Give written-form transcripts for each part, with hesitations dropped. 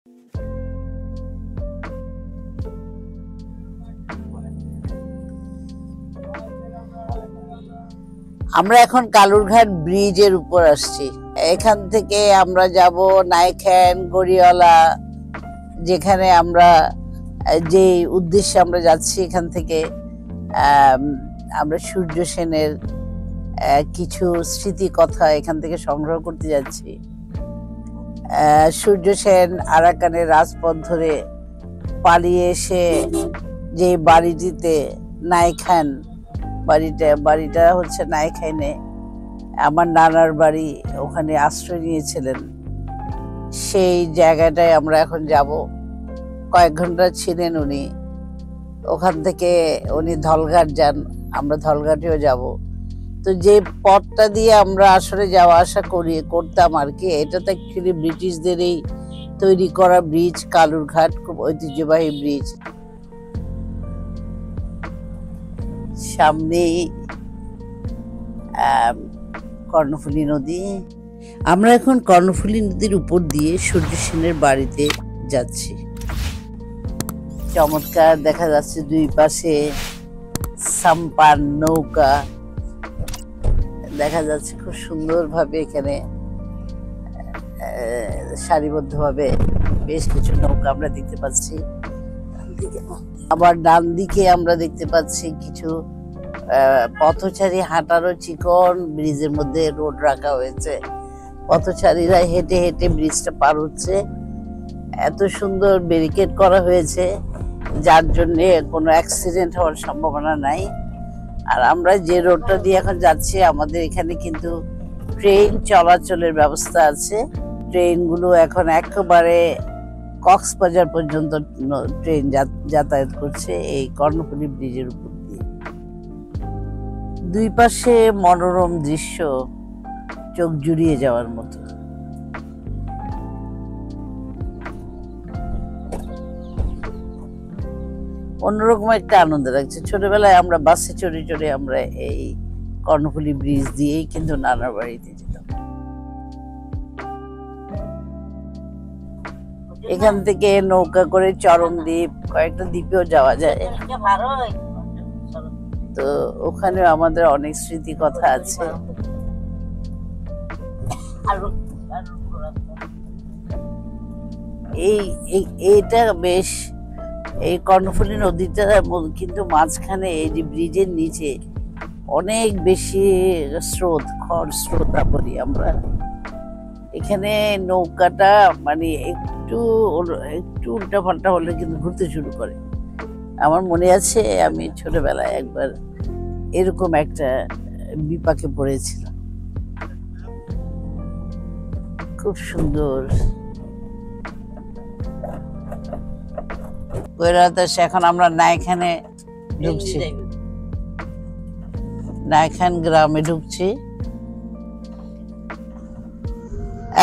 আমরা এখন কালুরঘাট ব্রিজের উপর আসছি। এখান থেকে আমরা যাব নাইখান, গড়িয়ালা, যেখানে আমরা যে উদ্দেশ্যে আমরা যাচ্ছি। এখান থেকে আমরা সূর্য সেনের কিছু স্মৃতি কথা এখান থেকে সংগ্রহ করতে যাচ্ছি। সূর্য সেন আরাকানের রাজপথ ধরে পালিয়ে এসে যে বাড়িটিতে, নাইখান বাড়িটা হচ্ছে নাইখানে, আমার নানার বাড়ি, ওখানে আশ্রয় নিয়েছিলেন। সেই জায়গাটায় আমরা এখন যাব। কয়েক ঘন্টা ছিলেন উনি। ওখান থেকে উনি ধলঘাট যান, আমরা ধলঘাটেও যাব। তো যে পথটা দিয়ে আমরা আসলে যাওয়া আসা করতাম আর কি, এটা তো অ্যাকচুয়ালি ব্রিটিশদেরই তৈরি করা ব্রিজ, কালুরঘাট, খুব ঐতিহ্যবাহী ব্রিজ। সামনেই কর্ণফুলী নদী। আমরা এখন কর্ণফুলী নদীর উপর দিয়ে সূর্য সেনের বাড়িতে যাচ্ছি। চমৎকার দেখা যাচ্ছে দুই পাশে সাম্পান নৌকা দেখা যাচ্ছে, খুব সুন্দরভাবে এখানে সারিবদ্ধভাবে বেশ কিছু নৌকা আমরা দেখতে পাচ্ছি। আবার ডান দিকে আমরা দেখতে পাচ্ছি কিছু পথচারী হাঁটারও চিকন ব্রিজের মধ্যে রোড রাখা হয়েছে। পথচারীরা হেঁটে হেঁটে ব্রিজটা পার হচ্ছে। এত সুন্দর ব্যারিকেড করা হয়েছে, যার জন্যে কোনো অ্যাক্সিডেন্ট হওয়ার সম্ভাবনা নাই। আর আমরা যে রোডটা দিয়ে এখন যাচ্ছি, আমাদের এখানে কিন্তু ট্রেন চলাচলের ব্যবস্থা আছে। ট্রেনগুলো এখন একেবারে কক্সবাজার পর্যন্ত ট্রেন যাতায়াত করছে এই কর্ণফুলী ব্রিজের উপর দিয়ে। দুই পাশে মনোরম দৃশ্য, চোখ জুড়িয়ে যাওয়ার মতো। অন্যরকম একটা আনন্দ লাগছে। ছোটবেলায় আমরা বাসে চড়ে চড়ে আমরা এই কর্ণফুলী ব্রিজ দিয়েই কিন্তু নানার বাড়িতে যেতাম। এখান থেকে নৌকা করে চরমদ্বীপ, কয়েকটা দ্বীপেও যাওয়া যায়। তো ওখানে আমাদের অনেক স্মৃতি কথা আছে। এইটা বেশ, এই কর্ণফুলী নদীটা কিন্তু মাঝখানে এই যে ব্রিজের নিচে অনেক বেশি খরস্রোতা বলি আমরা। এখানে নৌকাটা মানে একটু উল্টা পাল্টা হলে কিন্তু ঘুরতে শুরু করে। আমার মনে আছে আমি ছোটবেলায় একবার এরকম একটা বিপাকে পড়েছিলাম। খুব সুন্দর। এখন আমরা নাইখানে ঢুকছি, নাইখান গ্রামে ঢুকছি।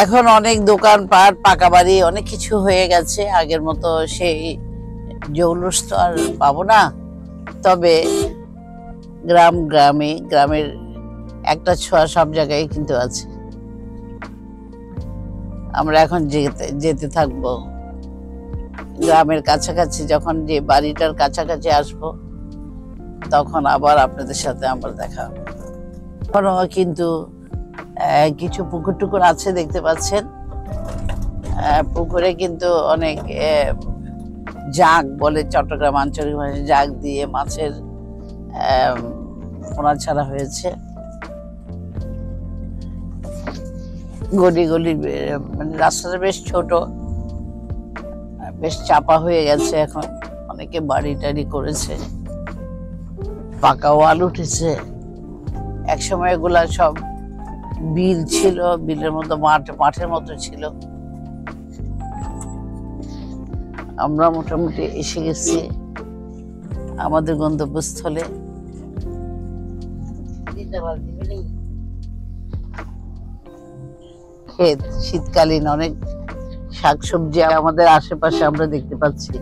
এখন অনেক দোকানপাট, পাকা বাড়ি, অনেক কিছু হয়ে গেছে। আগের মতো সেই জৌলুস তো আর পাবো না। তবে গ্রামের একটা ছোঁয়া সব জায়গায় কিন্তু আছে। আমরা এখন যেতে থাকবো গ্রামের কাছাকাছি। যখন যে বাড়িটার কাছাকাছি আসবো, তখন আবার আপনাদের সাথে আমার দেখা হবে। এখনো কিন্তু কিছু পুকুর টুকুর আছে, দেখতে পাচ্ছেন। পুকুরে কিন্তু অনেক জাগ বলে চট্টগ্রাম আঞ্চলিক ভাষায়, জাগ দিয়ে মাছের পোনা ছাড়া হয়েছে। গলি গলি মানে রাস্তাটা বেশ ছোট, বেশ চাপা হয়ে গেছে। এখন অনেকে বাড়ি টাড়ি করেছে, পাকা ওয়াল উঠেছে। একসময় এগুলা সব বিল ছিল, বিলের মতো মাঠের মতো ছিল। আমরা মোটামুটি এসে গেছি আমাদের গন্তব্যস্থলে। ক্ষেত, শীতকালীন অনেক শাকসবজি আমাদের আশেপাশে আমরা দেখতে পাচ্ছি।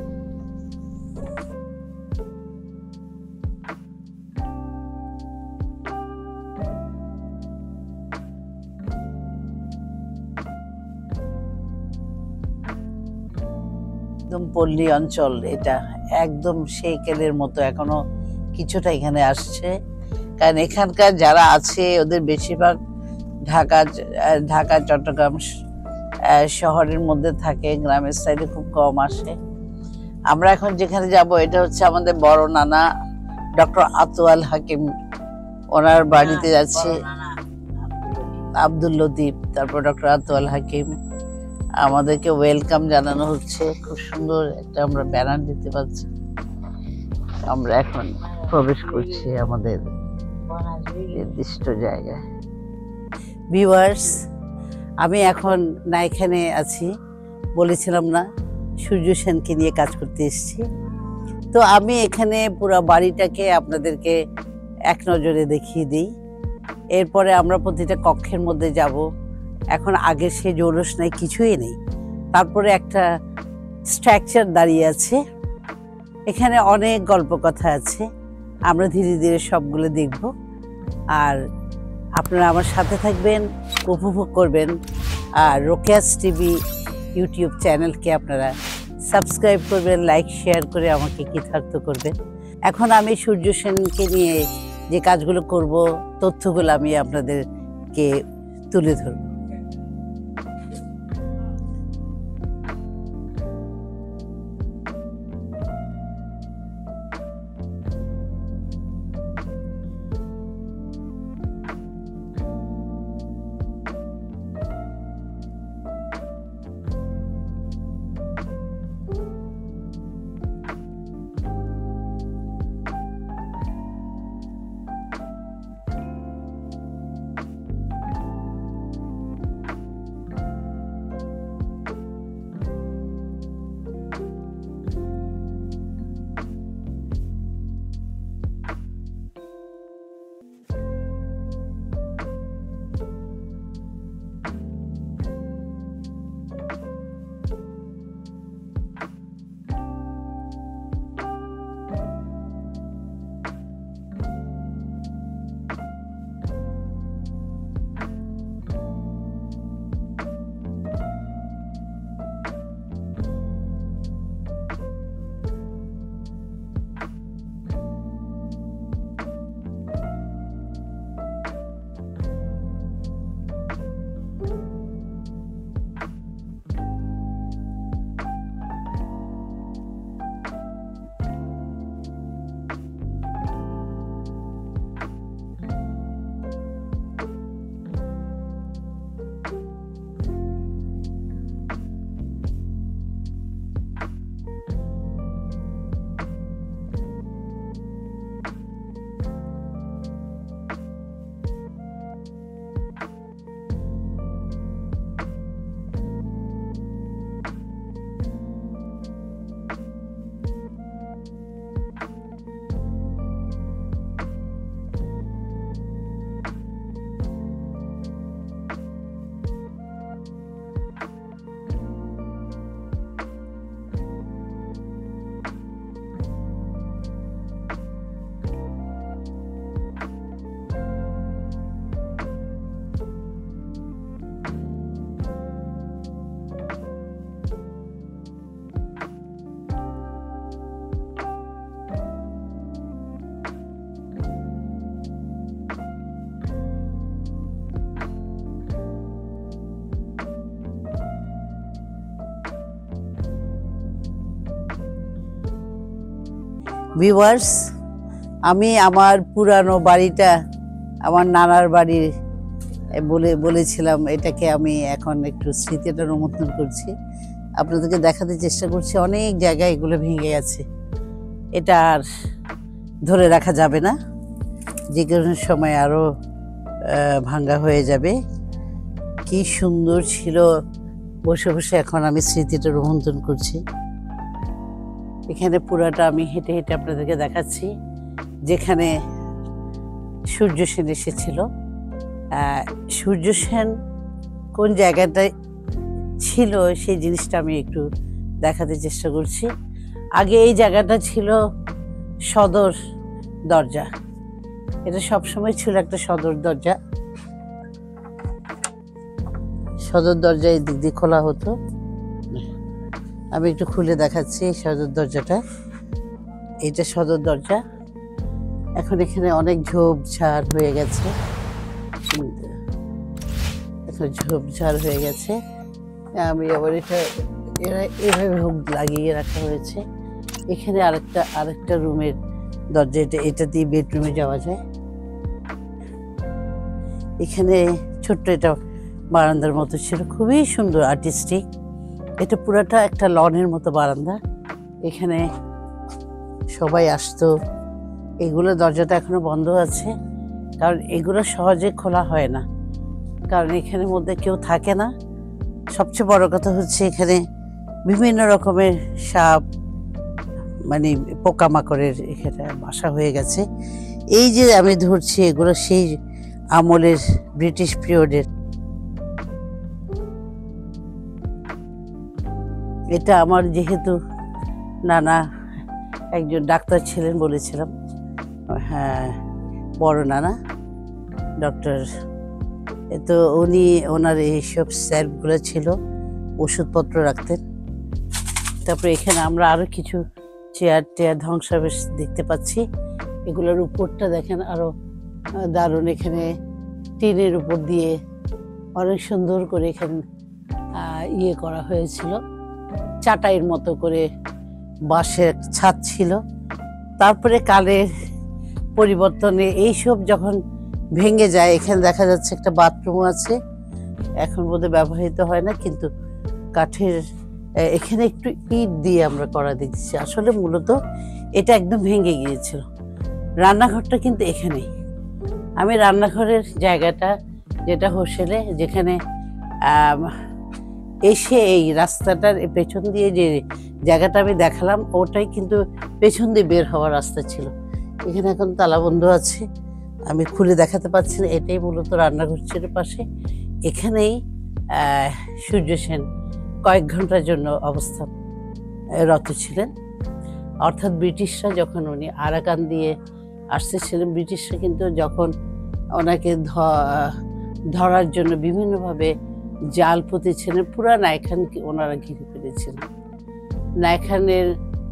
একদম পল্লী অঞ্চল, এটা একদম সেকেলের মতো এখনো কিছুটা এখানে আসছে। কারণ এখানকার যারা আছে ওদের বেশিরভাগ ঢাকা চট্টগ্রাম শহরের মধ্যে থাকে, গ্রামের সাইডে খুব কম আসে। আমরা এখন যেখানে যাব এটা হচ্ছে আমাদের বড় নানা ডক্টর আতোয়াল হাকিম, ওনার বাড়িতে যাচ্ছি। আব্দুল লতিফ, তারপর ডক্টর আতোয়াল হাকিম, আমাদেরকে ওয়েলকাম জানানো হচ্ছে। খুব সুন্দর একটা আমরা ব্যানার দিতে পারছি। আমরা এখন প্রবেশ করছি আমাদের নির্দিষ্ট জায়গায়। ভিউয়ার্স, আমি এখন না এখানে আছি, বলেছিলাম না সূর্য সেনকে নিয়ে কাজ করতে এসেছি। তো আমি এখানে পুরো বাড়িটাকে আপনাদেরকে এক নজরে দেখিয়ে দিই। এরপরে আমরা প্রতিটা কক্ষের মধ্যে যাব। এখন আগের সে জৌলস নাই, কিছুই নেই। তারপরে একটা স্ট্রাকচার দাঁড়িয়ে আছে। এখানে অনেক গল্প কথা আছে, আমরা ধীরে ধীরে সবগুলো দেখব। আর আপনারা আমার সাথে থাকবেন, উপভোগ করবেন। আর রোকেয়াস টিভি ইউটিউব চ্যানেলকে আপনারা সাবস্ক্রাইব করবেন, লাইক শেয়ার করে আমাকে কৃতার্থ করবেন। এখন আমি সূর্য সেনকে নিয়ে যে কাজগুলো করব, তথ্যগুলো আমি আপনাদেরকে তুলে ধরব। ভিউয়ার্স, আমি আমার পুরানো বাড়িটা, আমার নানার বাড়ি বলেছিলাম, এটাকে আমি এখন একটু স্মৃতিটা রোমন্থন করছি, আপনাদেরকে দেখাতে চেষ্টা করছি। অনেক জায়গায় এগুলো ভেঙে গেছে, এটা আর ধরে রাখা যাবে না, যে কোনো সময় আরও ভাঙ্গা হয়ে যাবে। কি সুন্দর ছিল, বসে বসে এখন আমি স্মৃতিটা রোমন্থন করছি। এখানে পুরাটা আমি হেঁটে হেঁটে আপনাদেরকে দেখাচ্ছি, যেখানে সূর্য সেন এসেছিল। সূর্য সেন কোন জায়গাটায় ছিল সেই জিনিসটা আমি একটু দেখাতে চেষ্টা করছি। আগে এই জায়গাটা ছিল সদর দরজা, এটা সবসময় ছিল একটা সদর দরজা। সদর দরজা এই দিক দিয়ে খোলা হতো, আমি একটু খুলে দেখাচ্ছি সদর দরজাটা। এটা সদর দরজা। এখন এখানে অনেক ঝোপঝাড় হয়ে গেছে, এখন ঝোপঝাড় হয়ে গেছে। আমি আবার এরা এভাবে হুক লাগিয়ে রাখা হয়েছে। এখানে আরেকটা রুমের দরজা, এটা দিয়ে বেডরুমে যাওয়া যায়। এখানে ছোট্ট এটা বারান্দার মতো ছিল, খুবই সুন্দর আর্টিস্টিক। এটা পুরাটা একটা লনের মতো বারান্দা। এখানে সবাই আসতো। এগুলো দরজাটা এখনো বন্ধ আছে, কারণ এগুলো সহজে খোলা হয় না, কারণ এখানের মধ্যে কেউ থাকে না। সবচেয়ে বড় কথা হচ্ছে এখানে বিভিন্ন রকমের সাপ, মানে পোকামাকড়ের এখানে বাসা হয়ে গেছে। এই যে আমি ধরছি, এগুলো সেই আমলের, ব্রিটিশ পিরিয়ডের। এটা আমার যেহেতু নানা একজন ডাক্তার ছিলেন বলেছিলাম, হ্যাঁ বড় নানা ডক্টর, তো ওনার এইসব স্যালফগুলো ছিল, ওষুধপত্র রাখতেন। তারপরে এখানে আমরা আরো কিছু চেয়ার টেয়ার ধ্বংসাবশেষ দেখতে পাচ্ছি। এগুলোর উপরটা দেখেন আরো দারুণ। এখানে টিনের উপর দিয়ে অনেক সুন্দর করে এখানে ইয়ে করা হয়েছিল, চাটাইয়ের মতো করে বাঁশের ছাদ ছিল। তারপরে কালের পরিবর্তনে এইসব যখন ভেঙে যায়, এখানে দেখা যাচ্ছে একটা বাথরুম আছে, এখন বোধহয় ব্যবহৃত হয় না, কিন্তু কাঠের। এখানে একটু ইট দিয়ে আমরা করা দেখছি। আসলে মূলত এটা একদম ভেঙে গিয়েছিল। রান্নাঘরটা কিন্তু এখানেই। আমি রান্নাঘরের জায়গাটা, যেটা হোস্টেলে, যেখানে এসে এই রাস্তাটার পেছন দিয়ে যে জায়গাটা আমি দেখালাম, ওটাই কিন্তু পেছন দিয়ে বের হওয়ার রাস্তা ছিল। এখানে এখন তালাবন্ধ আছে, আমি খুলে দেখাতে পারছি না। এটাই মূলত রান্নাঘর ছিল পাশে। এখানেই সূর্য সেন কয়েক ঘন্টার জন্য অবস্থানরত ছিলেন। অর্থাৎ ব্রিটিশরা যখন উনি আরাকান দিয়ে আসতেছিলেন, ব্রিটিশরা কিন্তু যখন ওনাকে ধরার জন্য বিভিন্নভাবে জাল পুঁতেছিলেন, পুরা নাইখানকে ওনারা ঘিরে ফেলেছিলেন। নাইখানের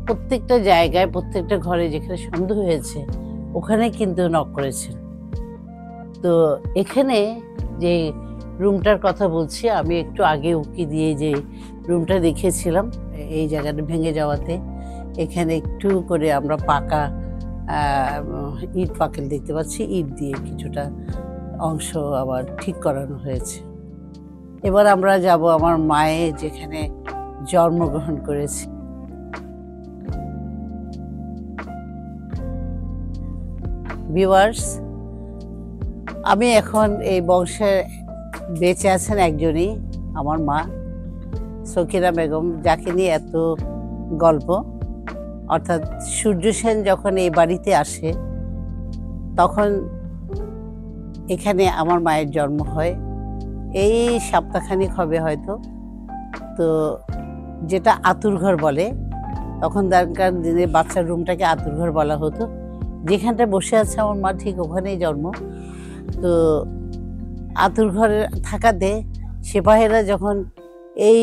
প্রত্যেকটা জায়গায়, প্রত্যেকটা ঘরে যেখানে সন্দেহ হয়েছে, ওখানে কিন্তু নক করেছেন। তো এখানে যে রুমটার কথা বলছি, আমি একটু আগে উকি দিয়ে যে রুমটা দেখেছিলাম, এই জায়গাটা ভেঙে যাওয়াতে এখানে একটু করে আমরা পাকা ইট পাকেল দেখতে পাচ্ছি। ইট দিয়ে কিছুটা অংশ আবার ঠিক করানো হয়েছে। এবার আমরা যাব আমার মায়ের যেখানে জন্মগ্রহণ করেছে। ভিউয়ার্স, আমি এখন এই বংশে বেঁচে আছেন একজনই, আমার মা সকিনা বেগম, যাকে নিয়ে এত গল্প। অর্থাৎ সূর্য সেন যখন এই বাড়িতে আসে, তখন এখানে আমার মায়ের জন্ম হয়। এই সপ্তাহখানিক হবে হয়তো। তো যেটা আতুর ঘর বলে, তখন তখনকার দিনে বাচ্চার রুমটাকে আতুর ঘর বলা হতো। যেখানটা বসে আছে আমার মা, ঠিক ওখানেই জন্ম। তো আতুর ঘরে থাকাতে সিপাহীরা যখন এই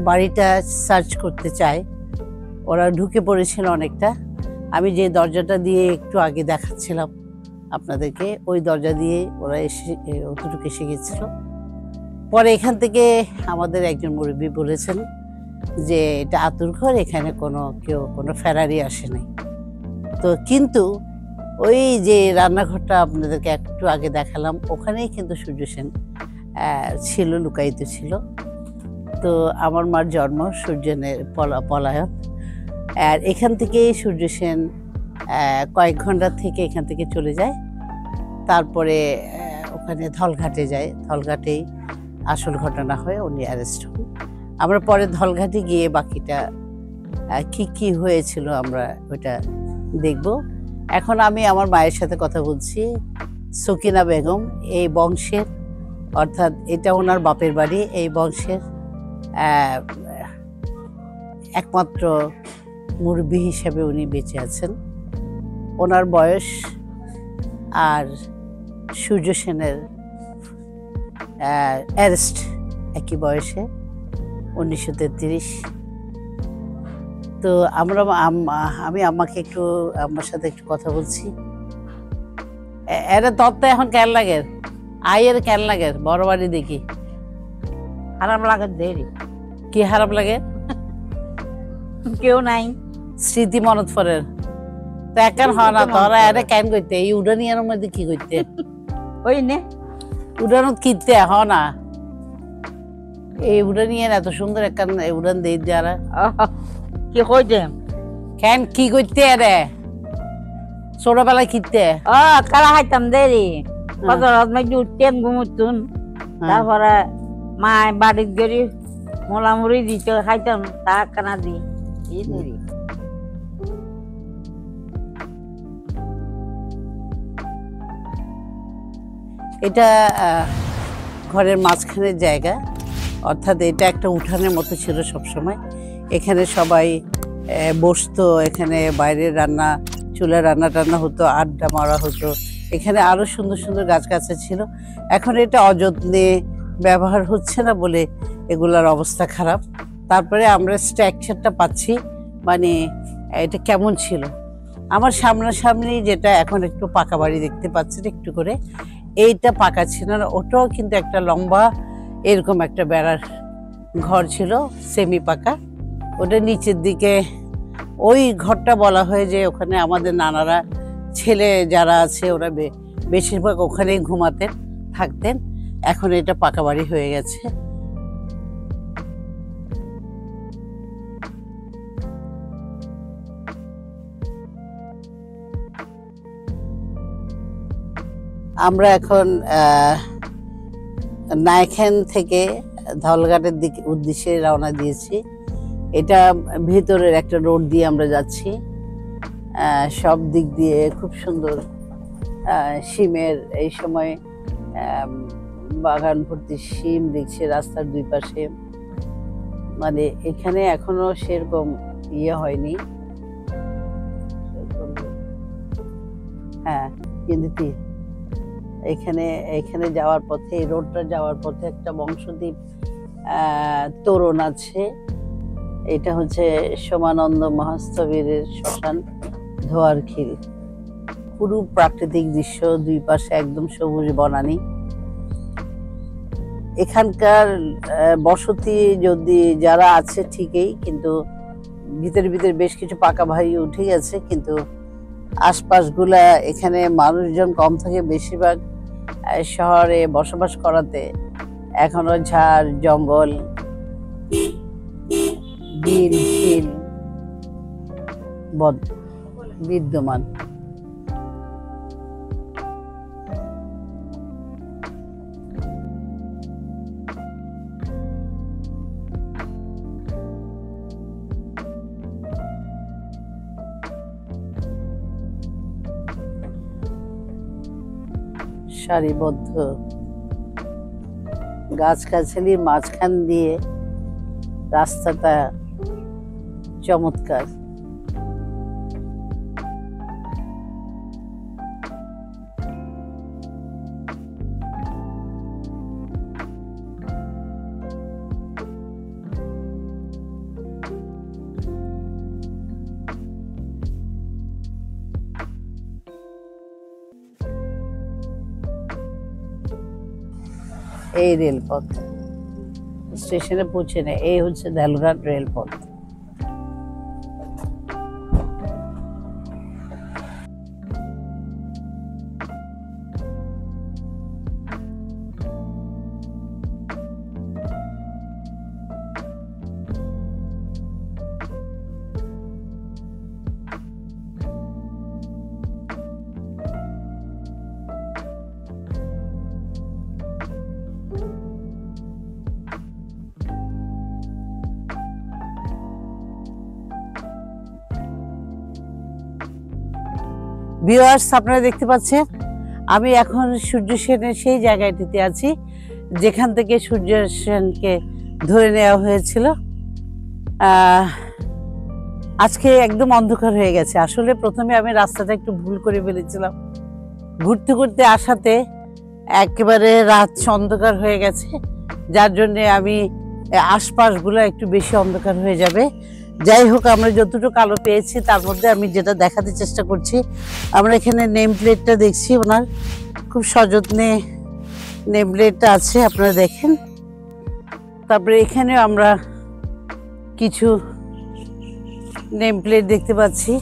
বাড়িটা সার্চ করতে চায়, ওরা ঢুকে পড়েছিল অনেকটা। আমি যে দরজাটা দিয়ে একটু আগে দেখাচ্ছিলাম আপনাদেরকে, ওই দরজা দিয়ে ওরা অতটুকু এসে গেছিল। পরে এখান থেকে আমাদের একজন মুরব্বী বলেছেন যে এটা আতুর ঘর, এখানে কোনো ফেরারি আসে নাই। তো কিন্তু ওই যে রান্নাঘরটা আপনাদেরকে একটু আগে দেখালাম, ওখানেই কিন্তু সূর্য সেন ছিল, লুকায়িত ছিল। তো আমার মার জন্ম সূর্যেনের পলায়ন। আর এখান থেকেই সূর্য সেন কয়েক ঘন্টা থেকে এখান থেকে চলে যায়। তারপরে ওখানে ধলঘাটে যায়। ধলঘাটেই আসল ঘটনা হয়, উনি অ্যারেস্ট হন। আমরা পরে ধলঘাটে গিয়ে বাকিটা কি হয়েছিল আমরা ওইটা দেখব। এখন আমি আমার মায়ের সাথে কথা বলছি। সকিনা বেগম এই বংশের, অর্থাৎ এটা ওনার বাপের বাড়ি, এই বংশের একমাত্র মুরব্বী হিসেবে উনি বেঁচে আছেন। ওনার বয়স আর সূর্য সেনের অ্যারেস্ট একই বয়সে, 1933। তো আমি আম্মাকে একটু আম্মার সাথে একটু কথা বলছি। এরা তত্ত্ব এখন কেন লাগে আয়ের কেন লাগে বড় বাড়ি দেখি খারাপ লাগে দেরি কি খারাপ লাগে কেউ নাই স্মৃতি মনত পড়ে তো একার হয় না তোরা এরা কেন করতে এই উড়ানিয়ার মধ্যে কি করতে ওই নে উড়ানত কিনতে হ না এই উড়ানিয়ার এত সুন্দর একটা উড়ান দিয়ে যারা কি কইতে কেন কি করতে রে ছোটবেলায় কিনতে কারা খাইতাম দেরি কত রাত মাঝে উঠতেন ঘুমুতুন তারপরে মা বাড়ির গড়ি মোলামুড়ি দিত খাইতাম তা কানা দি এই দেরি এটা ঘরের মাঝখানের জায়গা, অর্থাৎ এটা একটা উঠানের মতো ছিল সবসময়। এখানে সবাই বসতো, এখানে বাইরে রান্না চুলায় রান্না টান্না হতো, আড্ডা মারা হতো। এখানে আরো সুন্দর সুন্দর গাছগাছা ছিল। এখন এটা অযত্নে ব্যবহার হচ্ছে না বলে এগুলার অবস্থা খারাপ। তারপরে আমরা স্ট্রাকচারটা পাচ্ছি, মানে এটা কেমন ছিল। আমার সামনাসামনি যেটা এখন একটু পাকা বাড়ি দেখতে পাচ্ছেন একটু করে, এইটা পাকা ছিল না, ওটাও কিন্তু একটা লম্বা এরকম একটা বেড়ার ঘর ছিল সেমি পাকা। ওটা নিচের দিকে ওই ঘরটা বলা হয় যে ওখানে আমাদের নানারা ছেলে যারা আছে ওরা বেশিরভাগ ওখানেই ঘুমাতেন থাকতেন। এখন এটা পাকা বাড়ি হয়ে গেছে। আমরা এখন নাইখান থেকে ধলঘাটের দিকে উদ্দেশ্যে রওনা দিয়েছি। এটা ভিতরের একটা রোড দিয়ে আমরা যাচ্ছি। সব দিক দিয়ে খুব সুন্দর শিমের এই সময় বাগান ভর্তি শিম দেখছে রাস্তার দুই পাশে। মানে এখানে এখনো সেরকম ইয়ে হয়নি। হ্যাঁ, কিন্তু এখানে যাওয়ার পথে, এই রোডটা যাওয়ার পথে একটা বংশদ্বীপ তোরণ আছে। এটা হচ্ছে সোমানন্দ মহাস্থবীরের শ্মশান ধোয়ারখিল। পুরো প্রাকৃতিক দৃশ্য, দুই পাশে একদম সবুজ বনানী। এখানকার বসতি যদি যারা আছে ঠিকই, কিন্তু ভিতরে ভিতরে বেশ কিছু পাকা বাড়ি উঠে গেছে, কিন্তু আশপাশগুলা এখানে মানুষজন কম থাকে। বেশিরভাগ শহরে বসবাস করাতে এখনো ঝাড় জঙ্গল বিল ঝিল বিদ্যমান। সারিবদ্ধ গাছগাছালির মাঝখান দিয়ে রাস্তাটা চমৎকার। এই রেলপথ স্টেশনে পৌঁছে নেয়, এই হচ্ছে ধলঘাট রেলপথ। ভিউয়ার্স, আপনারা দেখতে পাচ্ছেন আমি এখন সূর্য সেনের সেই জায়গাটিতে আছি যেখান থেকে সূর্য সেনকে ধরে নেওয়া হয়েছিল। আজকে একদম অন্ধকার হয়ে গেছে। আসলে প্রথমে আমি রাস্তাটা একটু ভুল করে ফেলেছিলাম, ঘুরতে ঘুরতে আসাতে একেবারে রাত অন্ধকার হয়ে গেছে, যার জন্য আমি আশপাশগুলো একটু বেশি অন্ধকার হয়ে যাবে। যাই হোক, আমরা যতটুকু আলো পেয়েছি তার মধ্যে আমি যেটা দেখাতে চেষ্টা করছি, আমরা এখানে নেম প্লেটটা দেখছি, ওনার খুব সযত্নে নেম প্লেটটা আছে, আপনারা দেখেন। তারপরে এখানেও আমরা কিছু নেম প্লেট দেখতে পাচ্ছি,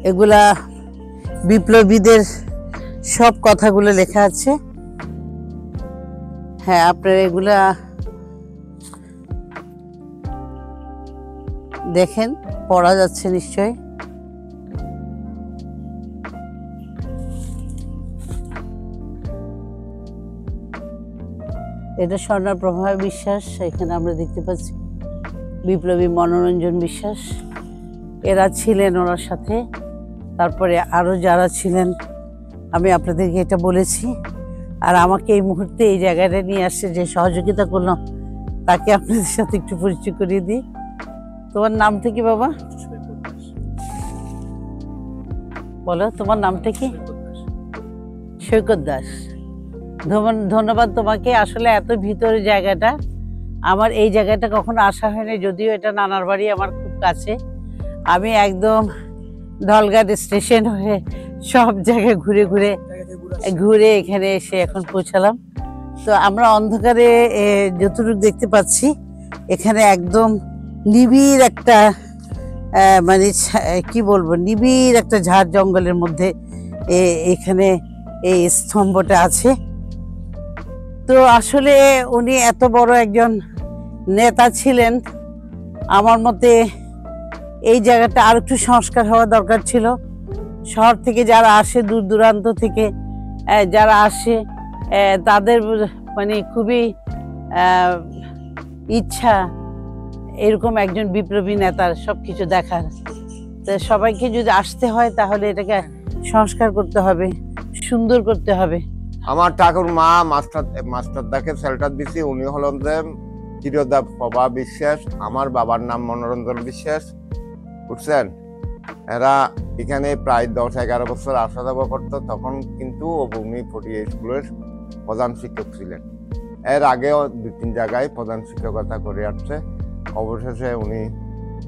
এগুলা বিপ্লবীদের সব কথাগুলো লেখা আছে। হ্যাঁ, আপনারা এগুলা দেখেন, পড়া যাচ্ছে নিশ্চয়। এটা স্বর্ণপ্রভা বিশ্বাস, এখানে আমরা দেখতে পাচ্ছি বিপ্লবী মনোরঞ্জন বিশ্বাস, এরা ছিলেন ওনার সাথে। তারপরে আরো যারা ছিলেন আমি আপনাদেরকে এটা বলেছি। আর আমাকে এই মুহূর্তে এই জায়গাটা নিয়ে আসছে যে সহযোগিতা করলো, তাকে আপনাদের সাথে একটু পরিচয় করিয়ে দিই। তোমার নামটা কি বাবা? বলো, তোমার নামটা কি? সৈকত দাস। ধন্যবাদ তোমাকে। আসলে এত ভিতরে জায়গাটা, আমার এই জায়গাটা কখনো আসা হয়নি, যদিও এটা নানার বাড়ি আমার খুব কাছে। আমি একদম ঢলঘাট স্টেশন হয়ে সব জায়গায় ঘুরে ঘুরে এখানে এসে এখন পৌঁছালাম। তো আমরা অন্ধকারে যতটুকু দেখতে পাচ্ছি, এখানে একদম নিবিড় একটা মানে কি বলবো, নিবিড় একটা ঝাড় জঙ্গলের মধ্যে এখানে এই স্তম্ভটা আছে। তো আসলে উনি এত বড় একজন নেতা ছিলেন, আমার মতে এই জায়গাটা আর একটু সংস্কার হওয়া দরকার ছিল। শহর থেকে যারা আসে, দূর দূরান্ত থেকে যারা আসে, তাদের মানে খুবই ইচ্ছা এরকম একজন বিপ্লবী নেতার সবকিছু দেখার। তো সবাইকে যদি আসতে হয় তাহলে এটাকে সংস্কার করতে হবে, সুন্দর করতে হবে। আমার ঠাকুর মা মাস্টারদাকে শেল্টার দিছি, উনি হলেন যে চিরদা প্রভা বিশ্বাস, আমার বাবার নাম মনোরঞ্জন বিশ্বাস, বুঝছেন। এরা এখানে প্রায় 10-11 বছর আসা যাওয়া করতো, তখন কিন্তু উনি ফটিয়া স্কুলের প্রধান শিক্ষক ছিলেন। এর আগেও 2-3 জায়গায় প্রধান শিক্ষকতা করে আসছে। অবশেষে উনি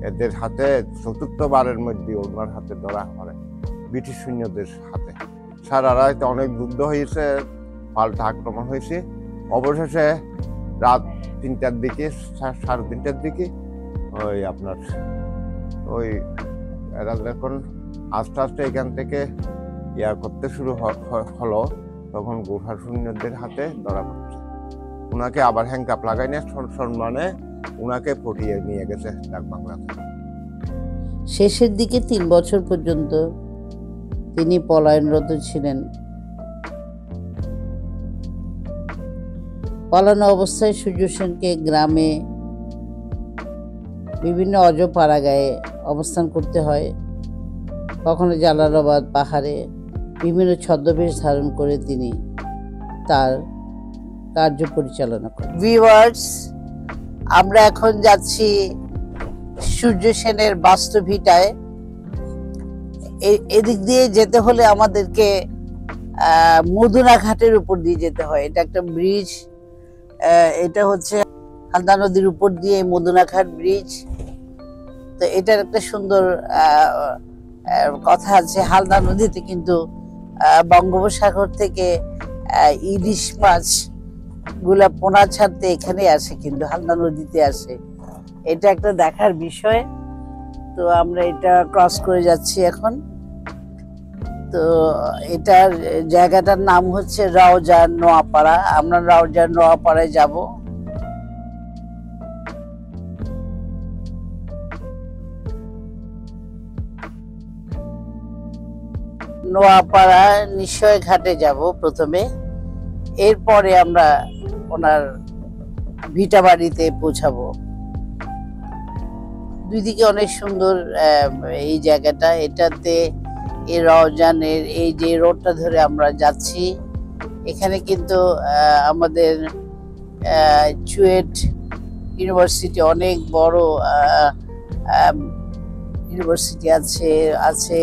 এদের হাতে চতুর্থবারের মধ্যে ওনার হাতে ধরা পড়ে ব্রিটিশ সৈন্যদের হাতে। সারা রাত অনেক যুদ্ধ হয়েছে, পাল্টা আক্রমণ হয়েছে। অবশেষে রাত 3টার দিকে, 3:30টার দিকে ওই আপনার ওই এরা যখন আস্তে আস্তে এখান থেকে ইয়া করতে শুরু হলো, তখন গোর্খা সৈন্যদের হাতে ধরা পড়ছে। ওনাকে আবার হ্যাংকাপ লাগাই নিয়ে সম্মানে ওনাকে ফটিয়ে নিয়ে গেছে ডাকবাংলাতে। শেষের দিকে 3 বছর পর্যন্ত তিনি পলায়নরত ছিলেন। পালানো অবস্থায় সূর্য সেনকে গ্রামে বিভিন্ন অজপাড়াগায়ে অবস্থান করতে হয়। কখনো জালালাবাদ পাহাড়ে বিভিন্ন ছদ্মবেশ ধারণ করে তিনি তার কার্য পরিচালনা করেন। ভিউয়ার্স, আমরা এখন যাচ্ছি সূর্য সেনের বাস্তভিটায়। এদিক দিয়ে যেতে হলে আমাদেরকে মদুনা ঘাটের উপর দিয়ে যেতে হয়। এটা একটা ব্রিজ, এটা হচ্ছে হালদা নদীর উপর দিয়ে মদুনা ঘাট ব্রিজ। তো এটার একটা সুন্দর কথা আছে, হালদা নদীতে কিন্তু বঙ্গোপসাগর থেকে ইলিশ মাছ গুলা পোনা ছাড়তে এখানে আসে, কিন্তু হালদা নদীতে আসে। এটা একটা দেখার বিষয়। তো আমরা এটা ক্রস করে যাচ্ছি এখন। তো এটার জায়গাটার নাম হচ্ছে রাউজান নোয়াপাড়া। আমরা রাউজান নোয়াপাড়ায় যাব। নোয়াপাড়া নিশ্চয় ঘাটে যাব প্রথমে, এরপরে আমরা ওনার ভিটা বাড়িতে পৌঁছাবো। দুই দিকে অনেক সুন্দর এই জায়গাটা। এটাতে এই রওজানের এই যে রোডটা ধরে আমরা যাচ্ছি, এখানে কিন্তু আমাদের চুয়েট ইউনিভার্সিটি, অনেক বড় ইউনিভার্সিটি আছে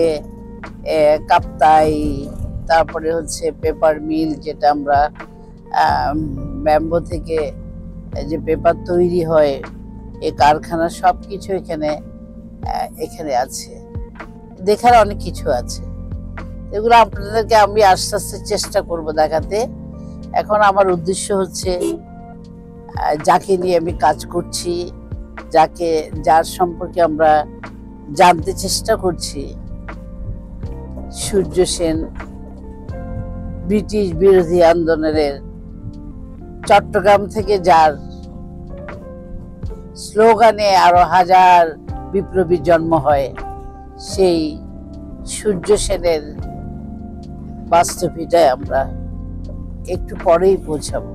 কাপ্তাই, তারপরে হচ্ছে পেপার মিল, যেটা আমরা ব্যাম্বো থেকে যে পেপার তৈরি হয় এই কারখানা সবকিছু এখানে এখানে আছে, দেখার অনেক কিছু আছে। এগুলো আপনাদেরকে আমি আস্তে আস্তে চেষ্টা করব দেখাতে। এখন আমার উদ্দেশ্য হচ্ছে যাকে নিয়ে আমি কাজ করছি, যার সম্পর্কে আমরা জানতে চেষ্টা করছি, সূর্য সেন ব্রিটিশ বিরোধী আন্দোলনের চট্টগ্রাম থেকে যার স্লোগানে আরো হাজার বিপ্লবী জন্ম হয়, সেই সূর্য সেনের বাস্তবিটায় আমরা একটু পরেই পৌঁছাবো।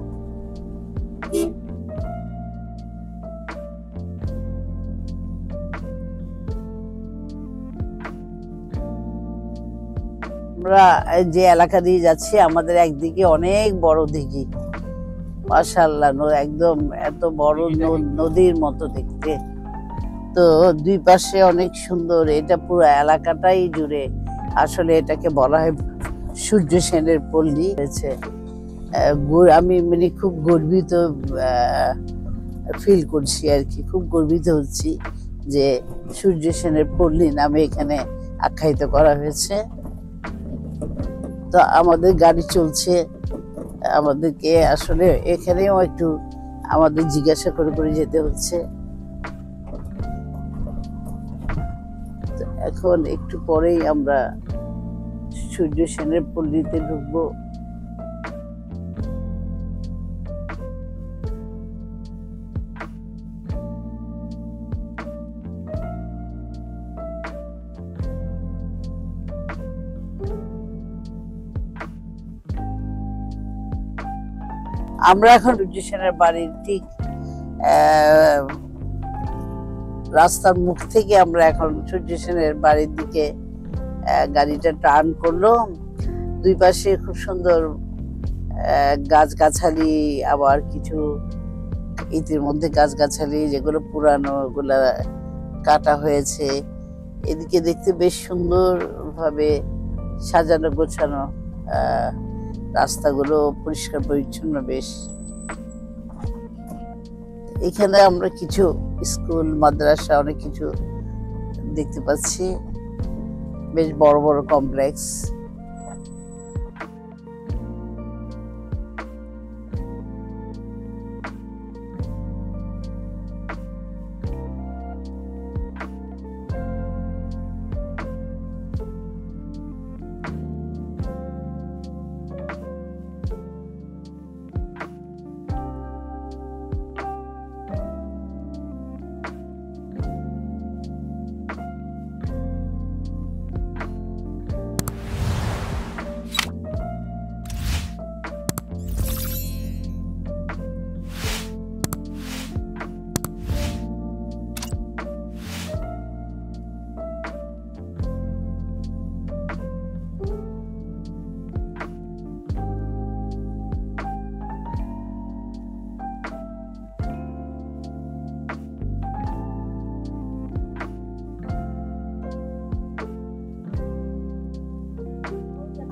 আমরা যে এলাকা দিয়ে যাচ্ছি, আমাদের একদিকে অনেক বড় দিঘি, মাশাআল্লাহ, একদম এত বড় নদীর মতো দেখতে। তো দুই পাশে অনেক সুন্দর, এটা পুরো এলাকাটাই জুড়ে আসলে এটাকে বলা হয় সূর্য সেনের পল্লী হয়েছে। আমি মানে খুব গর্বিত ফিল করছি আর কি, খুব গর্বিত হচ্ছি যে সূর্য সেনের পল্লী নামে এখানে আখ্যায়িত করা হয়েছে। তো আমাদের গাড়ি চলছে, আমাদেরকে আসলে এখানেও একটু আমাদের জিজ্ঞাসা করে করে যেতে হচ্ছে। এখন একটু পরেই আমরা সূর্য সেনের পল্লীতে ঢুকবো। আমরা এখন সূর্য সেনের বাড়ির ঠিক রাস্তার মুখ থেকে আমরা এখন সূর্য সেনের বাড়ির দিকে গাড়িটা টার্ন করলো। দুই পাশে খুব সুন্দর গাছগাছালি, আবার কিছু ইতিমধ্যে গাছগাছালি যেগুলো পুরানো, ওগুলা কাটা হয়েছে। এদিকে দেখতে বেশ সুন্দর ভাবে সাজানো গোছানো, রাস্তাগুলো পরিষ্কার পরিচ্ছন্ন বেশ। এখানে আমরা কিছু স্কুল, মাদ্রাসা, অনেক কিছু দেখতে পাচ্ছি, বেশ বড় বড় কমপ্লেক্স।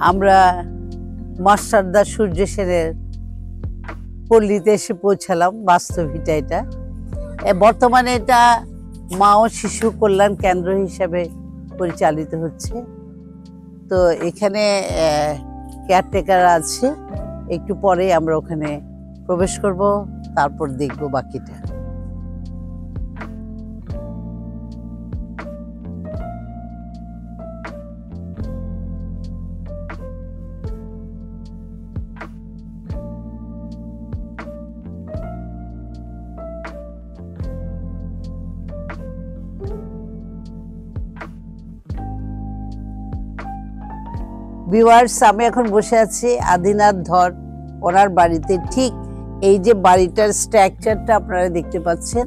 আমরা মাস্টারদা সূর্য সেনের পল্লীতে এসে পৌঁছালাম। বাস্তবিকটা এটা বর্তমানে এটা মা ও শিশু কল্যাণ কেন্দ্র হিসাবে পরিচালিত হচ্ছে। তো এখানে কেয়ারটেকার আছে, একটু পরে আমরা ওখানে প্রবেশ করব, তারপর দেখব বাকিটা। ভিউয়ার্স, আমি এখন বসে আছি আদিনাথ ধর ওনার বাড়িতে। ঠিক এই যে বাড়িটার স্ট্রাকচারটা আপনারা দেখতে পাচ্ছেন,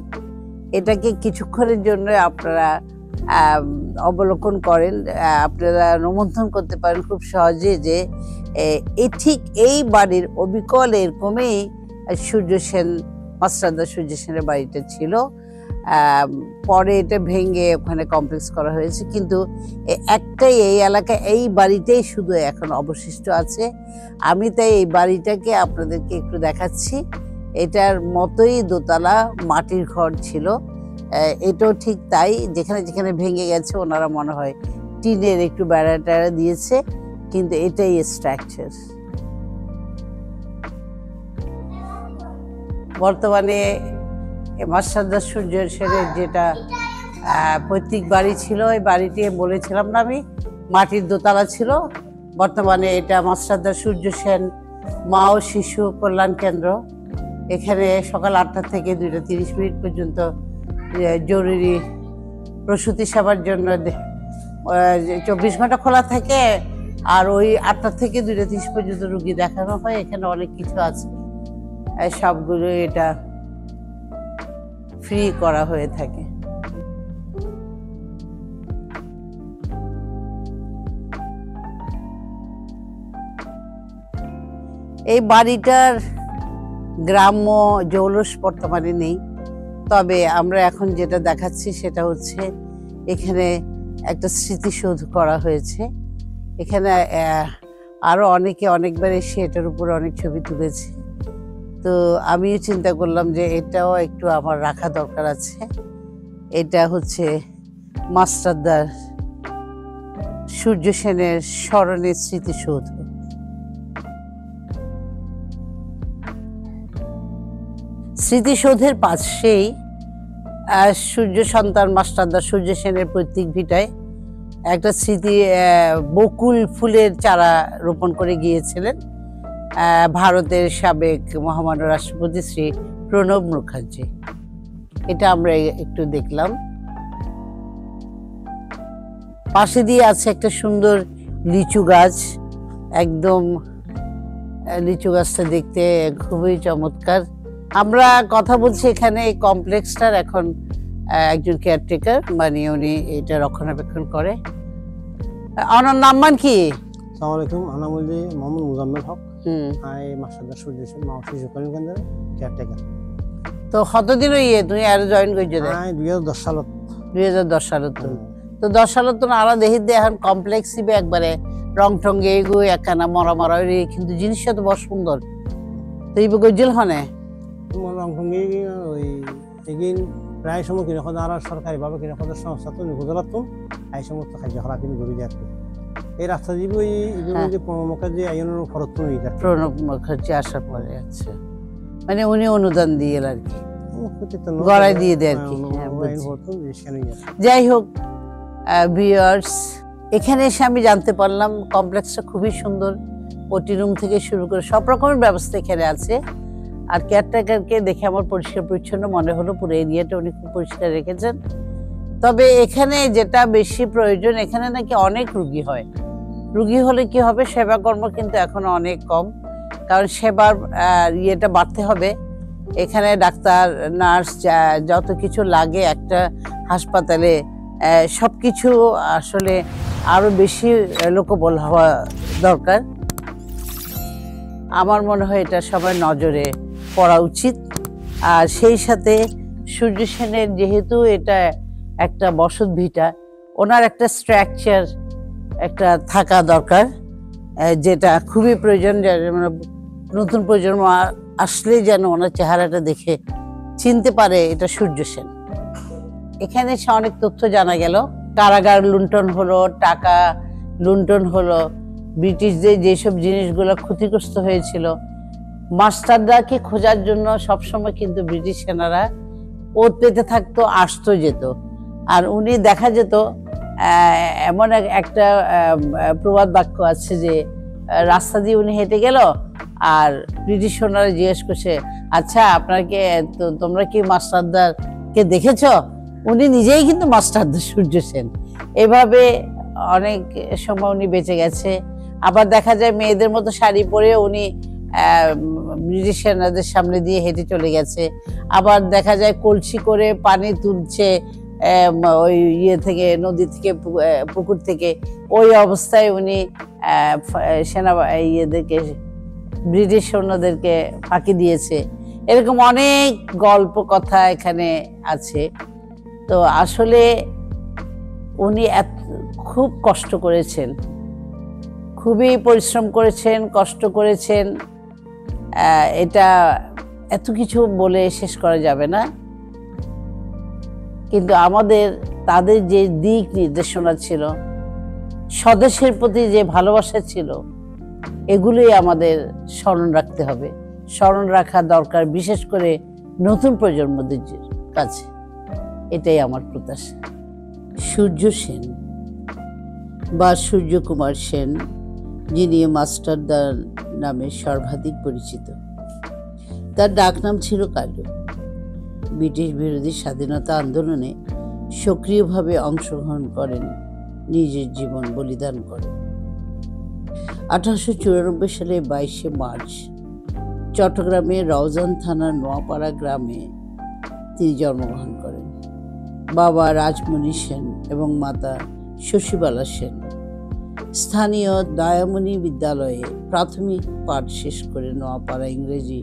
এটাকে কিছুক্ষণের জন্য আপনারা অবলোকন করেন, আপনারা অনুমোদন করতে পারেন খুব সহজে যে ঠিক এই বাড়ির অবিকল এরকমই সূর্য সেন, মাস্টারদা সূর্য সেনের বাড়িটা ছিল। পরে এটা ভেঙে ওখানে কমপ্লেক্স করা হয়েছে, কিন্তু একটাই এই এলাকায় এই বাড়িটাই শুধু এখন অবশিষ্ট আছে। আমি তাই এই বাড়িটাকে আপনাদেরকে একটু দেখাচ্ছি। এটার মতোই দোতলা মাটির ঘর ছিল, এটাও ঠিক তাই, যেখানে যেখানে ভেঙে গেছে ওনারা মনে হয় টিনের একটু বেড়া টেড়া দিয়েছে, কিন্তু এটাই স্ট্রাকচার। বর্তমানে মাস্টারদা সূর্য সেনের যেটা পৈতৃক বাড়ি ছিল, এই বাড়িটি বলেছিলাম না আমি, মাটির দোতলা ছিল। বর্তমানে এটা মাস্টারদা সূর্য সেন মা ও শিশু কল্যাণ কেন্দ্র। এখানে সকাল 8টা থেকে 2:30 পর্যন্ত জরুরি প্রসূতি সেবার জন্য 24 ঘন্টা খোলা থাকে, আর ওই 8টা থেকে 2:30 পর্যন্ত রুগী দেখানো হয়। এখানে অনেক কিছু আছে, সবগুলো এটা ফ্রি করা হয়ে থাকে। এই বাড়িটার গ্রাম্য জৌলস বর্তমানে নেই, তবে আমরা এখন যেটা দেখাচ্ছি সেটা হচ্ছে এখানে একটা স্মৃতিসৌধ করা হয়েছে। এখানে আরো অনেকে অনেকবার এসে এটার উপরে অনেক ছবি তুলেছে, তো আমিও চিন্তা করলাম যে এটাও একটু আমার রাখা দরকার আছে। এটা হচ্ছে মাস্টারদা সূর্য সেনের স্মরণে স্মৃতিসৌধ। স্মৃতিসৌধের পাশেই সূর্য সন্তান মাস্টারদা সূর্য সেনের পৈতৃক ভিটায় একটা স্মৃতি বকুল ফুলের চারা রোপণ করে গিয়েছিলেন ভারতের সাবেক মহামান্য রাষ্ট্রপতি শ্রী প্রণব মুখার্জি। এটা আমরা একটু দেখলাম। পাশে দিয়ে আছে একটা সুন্দর লিচু গাছ, একদম লিচু গাছটা দেখতে খুবই চমৎকার। আমরা কথা বলছি এখানে এই কমপ্লেক্সটার এখন একজন কেয়ারটেকার, মানে উনি এটা রক্ষণাবেক্ষণ করে। ওনার নাম কি? আসসালামু আলাইকুম, আমার নাম হচ্ছে মোহাম্মদ মুজাম্মেল হক। আই মাস্টারদা সূর্য সেন মা ও শিশু কল্যাণ কেন্দ্রের কেয়ারটেকার। তো কতদিন তুমি আর জয়েন করছো? 2010 সালত। 2010 সালত। তো 10 সালত তো আরো দেখি দিয়ে এখন কমপ্লেক্স হিসেবে একবারে রং টং এগু একখানা মরা মরা, কিন্তু জিনিসটা তো বড় সুন্দর। তো এই গজ্জল হনে রং টঙ্গি ওই এগিন প্রায় সময় কিনে খোঁজা আর সরকারিভাবে কিনে খোঁজার সংস্থা তো গুজরাতুন এই সমস্ত কার্যকলাপ কিন্তু ঘুরে যায়। এই রাস্তা দিব যে প্রণব মুখার্জি আইনের ফরত প্রণব মুখার্জি আসার পরে। আচ্ছা, মানে উনি অনুদান দিয়ে আর কি গড়াই দিয়ে দেয় আর কি। যাই হোক ভিউয়ার্স, এখানে এসে আমি জানতে পারলাম কমপ্লেক্সটা খুবই সুন্দর। ওটি রুম থেকে শুরু করে সব রকমের ব্যবস্থা এখানে আছে। আর কেয়ারটেকারকে দেখে আমার পরিষ্কার পরিচ্ছন্ন মনে হলো, পুরো এরিয়াটা উনি খুব পরিষ্কার রেখেছেন। তবে এখানে যেটা বেশি প্রয়োজন, এখানে নাকি অনেক রুগী হয়। রুগী হলে কি হবে, সেবা কর্ম কিন্তু এখন অনেক কম, কারণ সেবার ইয়েটা বাড়তে হবে। এখানে ডাক্তার নার্স যত কিছু লাগে একটা হাসপাতালে, সবকিছু আসলে আরো বেশি লোকবল হওয়া দরকার। আমার মনে হয় এটা সবার নজরে পড়া উচিত। আর সেই সাথে সূর্য সেনের যেহেতু এটা একটা বসত ভিটা, ওনার একটা স্ট্রাকচার একটা থাকা দরকার, যেটা খুবই প্রয়োজন। নতুন প্রজন্ম আসলে যেন ওনার চেহারাটা দেখে চিনতে পারে এটা সূর্য সেন। এখানে এসে অনেক তথ্য জানা গেল। কারাগার লুণ্ঠন হলো, টাকা লুণ্ঠন হলো, ব্রিটিশদের যেসব জিনিসগুলো ক্ষতিগ্রস্ত হয়েছিল, মাস্টারদাকে খোঁজার জন্য সবসময় কিন্তু ব্রিটিশ সেনারা ওত পেতে থাকতো, আসতো যেত। আর উনি দেখা যেত, এমন একটা প্রবাদ বাক্য আছে যে রাস্তা দিয়ে উনি হেঁটে গেল আর ব্রিটিশ সেনারা জিজ্ঞেস করছে, আচ্ছা আপনাকে তোমরা কি মাস্টারদাকে দেখেছ? উনি নিজেই কিন্তু মাস্টারদা সূর্য সেন। এভাবে অনেক সময় উনি বেঁচে গেছে। আবার দেখা যায় মেয়েদের মতো শাড়ি পরে উনি ব্রিটিশ সেনাদের সামনে দিয়ে হেঁটে চলে গেছে। আবার দেখা যায় কলসি করে পানি তুলছে ওই ইয়ে থেকে, নদী থেকে, পুকুর থেকে। ওই অবস্থায় উনি সেনা ইয়েদেরকে, ব্রিটিশ সৈন্যদেরকে ফাঁকি দিয়েছে। এরকম অনেক গল্প কথা এখানে আছে। তো আসলে উনি খুব কষ্ট করেছেন, খুবই পরিশ্রম করেছেন, কষ্ট করেছেন। এটা এত কিছু বলে শেষ করা যাবে না। কিন্তু আমাদের তাদের যে দিক নির্দেশনা ছিল, স্বদেশের প্রতি যে ভালোবাসা ছিল, এগুলোই আমাদের স্মরণ রাখতে হবে, স্মরণ রাখা দরকার, বিশেষ করে নতুন প্রজন্মদের কাছে। এটাই আমার প্রত্যাশা। সূর্য সেন বা সূর্যকুমার সেন, যিনি মাস্টারদা নামে সর্বাধিক পরিচিত। তার ডাকনাম ছিল কালু। ব্রিটিশ বিরোধী স্বাধীনতা আন্দোলনে সক্রিয়ভাবে অংশগ্রহণ করেন, নিজের জীবন বলিদান করেন। 1894 সালে 22শে মার্চ চট্টগ্রামের রওজান থানার নোয়াপাড়া গ্রামে তিনি জন্মগ্রহণ করেন। বাবা রাজমণি সেন এবং মাতা শশীবালা সেন স্থানীয় দয়ামণি বিদ্যালয়ে প্রাথমিক পাঠ শেষ করে নোয়াপাড়া ইংরেজি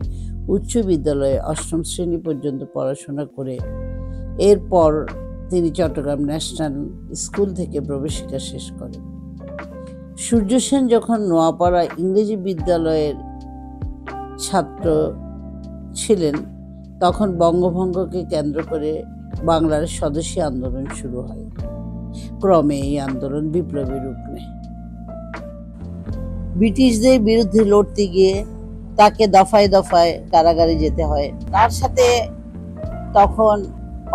উচ্চ বিদ্যালয়ে 8ম শ্রেণী পর্যন্ত পড়াশোনা করে এরপর তিনি চট্টগ্রাম ন্যাশনাল স্কুল থেকে প্রবেশিকা শেষ করেন। সূর্য সেন যখন নোয়াপাড়া ইংরেজি বিদ্যালয়ের ছাত্র ছিলেন, তখন বঙ্গভঙ্গকে কেন্দ্র করে বাংলার স্বদেশী আন্দোলন শুরু হয়। ক্রমে এই আন্দোলন বিপ্লবী রূপ নেয়। ব্রিটিশদের বিরুদ্ধে লড়তে গিয়ে তাকে দফায় দফায় কারাগারে যেতে হয়। তার সাথে তখন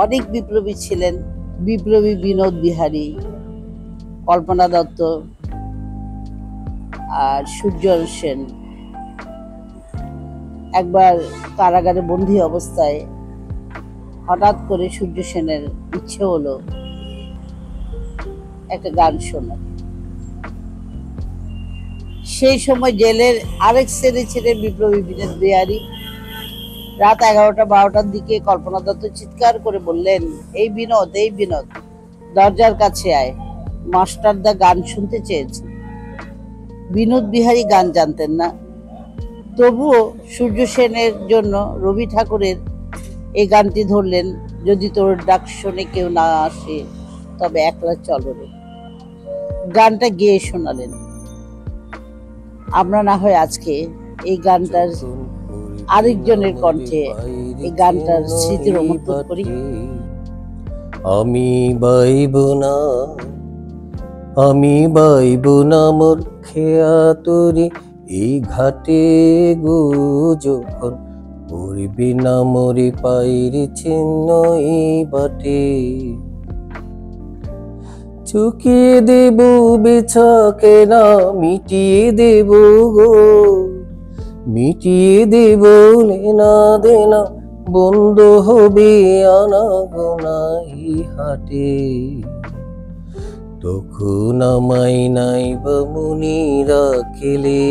অনেক বিপ্লবী ছিলেন, বিপ্লবী বিনোদ বিহারী, কল্পনা দত্ত আর সূর্য সেন। একবার কারাগারে বন্দী অবস্থায় হঠাৎ করে সূর্য সেনের ইচ্ছে হলো একটা গান শোনার। সেই সময় জেলের আরেক শ্রেণী ছিলেন বিপ্লবী বিনোদ বিহারী। রাত 11টা-12টার দিকে কল্পনা দত্ত চিৎকার করে বললেন, এই বিনোদ, এই বিনোদ, দরজার কাছে আয়, মাস্টারদা গান শুনতে চেয়েছে। বিনোদ বিহারী গান জানতেন না, তবুও সূর্য সেনের জন্য রবি ঠাকুরের এই গানটি ধরলেন, যদি তোর ডাক শুনে কেউ না আসে তবে একলা চলো রে। গানটা গেয়ে শোনালেন। আমরা না হয় আজকে এই গানটার আরেকজনের কণ্ঠে এই গানটার স্মৃতি রোমন্থন করি। আমি বাইব না মোর খেয়া তোরে এই ঘাটে গো, যখন পড়বি না মোরে পায়ের চিহ্ন এই বাটে। চুকিয়ে দেব বেছাকে না, মিটিয়ে দেব গো, মিটিয়ে দেব লেনা দেনা, বন্ধ হবে আনা গোনা এই হাটে। তখন আমায় নাইবা মনে রাখিলে,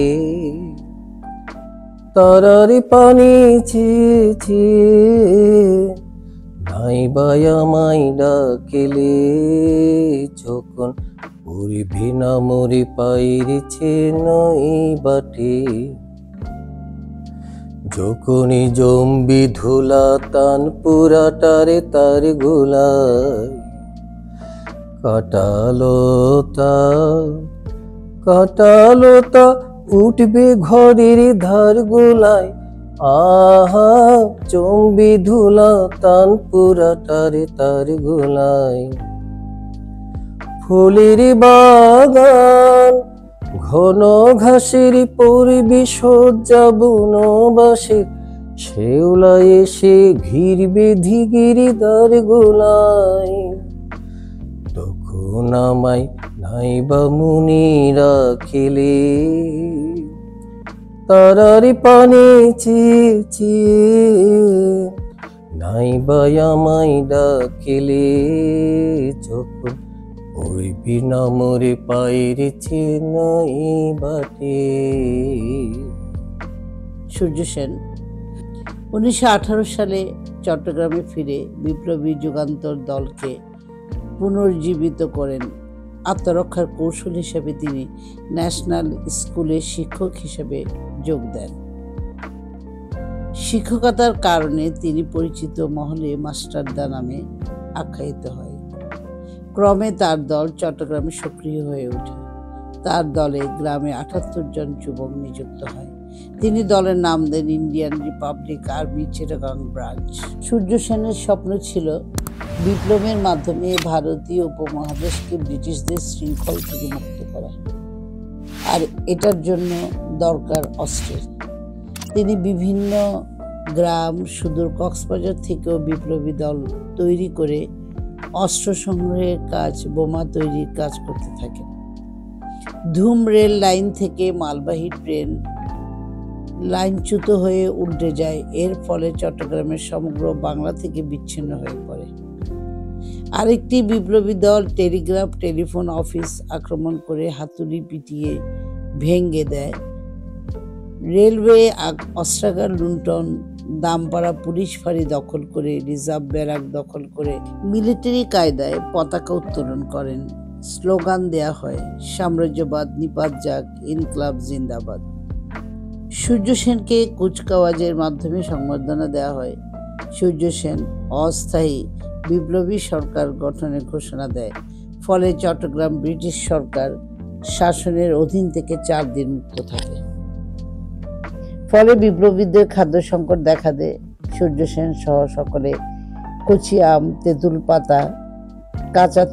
তারার পানি চেয়েছে নাইবা আমায় ডাকিলে, যখন পড়বি না মোরে পায়ের চিহ্ন এই বাটে। যখনই জম্বি ধুলা তান পুরাটারে তার গোলায়, কাটালতা উঠবে ঘরের ধার গোলায়, আহা জম্বি ধুলা তান পুরাটারে তার গোলায়। ফুলের বাগান ঘন ঘাসের পরিবে সজ্জা বনবাসের, শেওলা এসে ঘিরবে ধিগির দ্বার গোলায়। তখন আমায় নাইবা মনে রাখিলে, তারার পানে চেয়েছে নাইবা আমায় ডাকিলে, যখন পড়বি না মোরে পায়ের চিহ্ন এই বাটে। সূর্য সেন 1918 সালে চট্টগ্রামে ফিরে বিপ্লবী যুগান্তর দলকে পুনর্জীবিত করেন। আত্মরক্ষার কৌশল হিসেবে তিনি ন্যাশনাল স্কুলে শিক্ষক হিসেবে যোগ দেন। শিক্ষকতার কারণে তিনি পরিচিত মহলে মাস্টারদা নামে আখ্যায়িত হয়। ক্রমে তার দল চট্টগ্রামে সক্রিয় হয়ে ওঠে। তার দলে গ্রামে 78 জন যুবক নিযুক্ত হয়। তিনি দলের নাম দেন Indian republic army Chittagong branch. Surya সেনের স্বপ্ন ছিল বিপ্লবের মাধ্যমে ভারতীয় উপমহাদেশকে ব্রিটিশদের শৃঙ্খল থেকে মুক্ত করা, আর এটার জন্য দরকার অস্ত্রের। তিনি বিভিন্ন গ্রাম সুদূর কক্সবাজার থেকেও বিপ্লবী দল তৈরি করে অস্ত্র সংগ্রহের কাজ, বোমা তৈরির কাজ করতে থাকেন। ধুম রেল লাইন থেকে মালবাহী ট্রেন লাইনচ্যুত হয়ে উল্টে যায়। এর ফলে চট্টগ্রামের সমগ্র বাংলা থেকে বিচ্ছিন্ন হয়ে পড়ে। আরেকটি বিপ্লবী দল টেলিগ্রাফ টেলিফোন অফিস আক্রমণ করে হাতুড়ি পিটিয়ে ভেঙে দেয়। রেলওয়ে অস্ত্রাগার লুণ্ঠন, দামপাড়া পুলিশ ফাঁড়ি দখল করে, রিজার্ভ ব্যারাক দখল করে মিলিটারি কায়দায় পতাকা উত্তোলন করেন। স্লোগান দেয়া হয়, সাম্রাজ্যবাদ নিপাত যাক, ইনকলাব জিন্দাবাদ। সূর্য সেনকে কুচকাওয়াজের মাধ্যমে সংবর্ধনা দেওয়া হয়। সূর্য সেন অস্থায়ী বিপ্লবী সরকার গঠনের ঘোষণা দেয়। ফলে চট্টগ্রাম ব্রিটিশ সরকার শাসনের অধীন থেকে 4 দিন মুক্ত থাকে। ফলে বিপ্লবীদের খাদ্য সংকট দেখা দেয়। সূর্য সেন সহ সকলে কচি আম, তেঁতুল পাতা, কাঁচা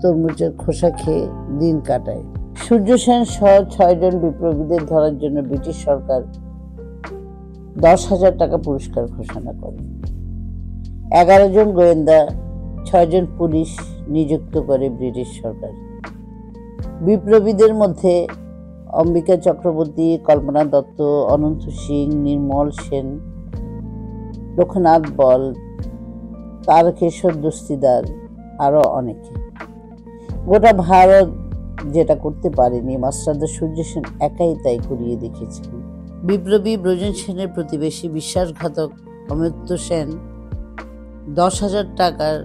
তরমুজের খোসা খেয়ে দিন কাটায়। সূর্য সেন সহ 6 জন বিপ্লবীদের ধরার জন্য ব্রিটিশ সরকার 10,000 টাকা পুরস্কার ঘোষণা করে। 11 জন গোয়েন্দা, 6 জন পুলিশ নিযুক্ত করে ব্রিটিশ সরকার। বিপ্লবীদের মধ্যে অম্বিকা চক্রবর্তী, কল্পনা দত্ত, অনন্ত সিং, নির্মল সেন, লোকনাথ বল, তারকেশ্বর দস্তিদার, আরো অনেকে। গোটা ভারত যেটা করতে পারেনি, মাস্টারদা সূর্য সেন একাই তাই করিয়ে দেখিয়েছিলেন। বিপ্লবী ব্রজেন সেনের প্রতিবেশী বিশ্বাসঘাতক অমৃত্য সেন 10,000 টাকার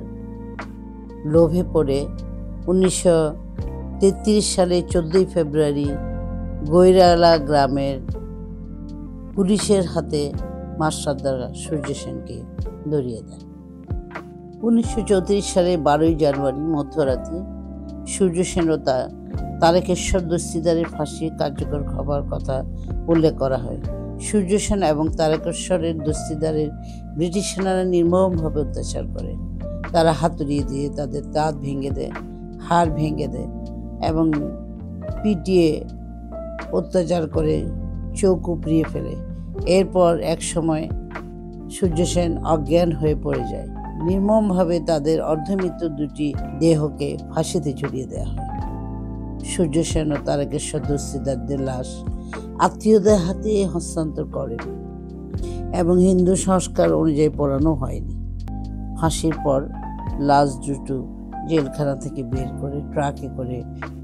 লোভে পড়ে 1933 সালে 14 ফেব্রুয়ারি গৈরালা গ্রামের পুলিশের হাতে মাস্টারদা সূর্য সেনকে ধরিয়ে দেন। 1934 সালে 12 জানুয়ারি মধ্যরাতে সূর্য সেন ও তারকেশ্বর দস্তিদারের ফাঁসি কার্যকর হবার কথা উল্লেখ করা হয়। সূর্য সেন এবং তারকেশ্বরের দস্তিদারের ব্রিটিশ সেনারা নির্মমভাবে অত্যাচার করে। তারা হাতুড়ি দিয়ে তাদের দাঁত ভেঙে দেয়, হাড় ভেঙে দেয় এবং পিটিয়ে অত্যাচার করে চোখ উপড়িয়ে ফেলে। এরপর এক সময় সূর্য সেন অজ্ঞান হয়ে পড়ে যায়। নির্মমভাবে তাদের অর্ধমৃত্যু 2টি দেহকে ফাঁসিতে ঝুলিয়ে দেওয়া হয়। সূর্য সেন ও তারকেশ্বর দস্তিদারদের লাশ আত্মীয়দের হাতে হস্তান্তর করেন এবং হিন্দু সংস্কার অনুযায়ী পোড়ানো হয়নি। ফাঁসির পর লাশ দুটো জেলখানা থেকে বের করে ট্রাকে করে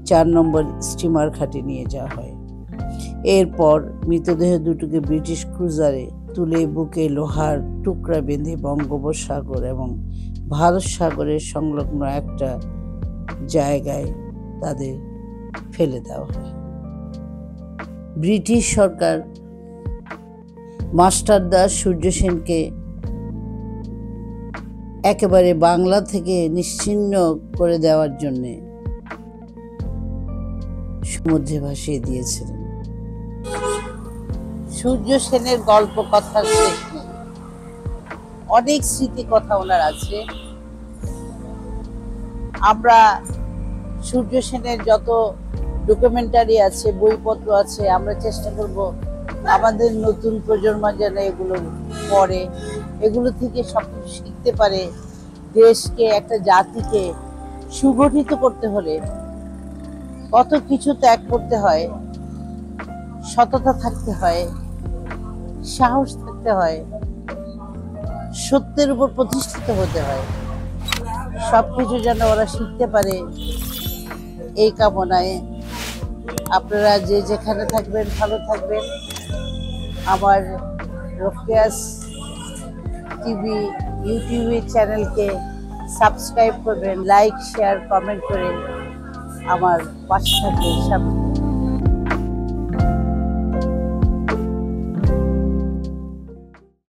4 নম্বর স্টিমার ঘাটে নিয়ে যাওয়া হয়। এরপর মৃতদেহ দুটোকে ব্রিটিশ ক্রুজারে তুলে বুকে লোহার টুকরা বেঁধে বঙ্গোপসাগর এবং ভারত সাগরের সংলগ্ন একটা জায়গায় তাদের ফেলে দেওয়া হয়। ব্রিটিশ সরকার মাস্টারদা সূর্য সেনকে একেবারে বাংলা থেকে নিশ্চিহ্ন করে দেওয়ার জন্য সমুদ্রে ভাসিয়ে দিয়েছিলেন। সূর্য সেনের গল্প কথা অনেক স্মৃতি কথা ওনার আছে। আমরা সূর্য সেনের যত ডকুমেন্টারি আছে, বইপত্র আছে, আমরা চেষ্টা করব আমাদের নতুন প্রজন্ম যেন এগুলো পড়ে, এগুলো থেকে সব শিখতে পারে। দেশকে, একটা জাতিকে সুগঠিত করতে হলে কত কিছু ত্যাগ করতে হয়, সততা থাকতে হয়, সাহস থাকতে হয়, সত্যের উপর প্রতিষ্ঠিত হতে হয়। সবকিছু যেন ওরা শিখতে পারে, এই কামনায় আপনারা যে যেখানে থাকবেন ভালো থাকবেন। আমার রোকেয়াস টিভি ইউটিউবে চ্যানেলকে সাবস্ক্রাইব করবেন, লাইক শেয়ার কমেন্ট করে আমার পাশে থাকবেন।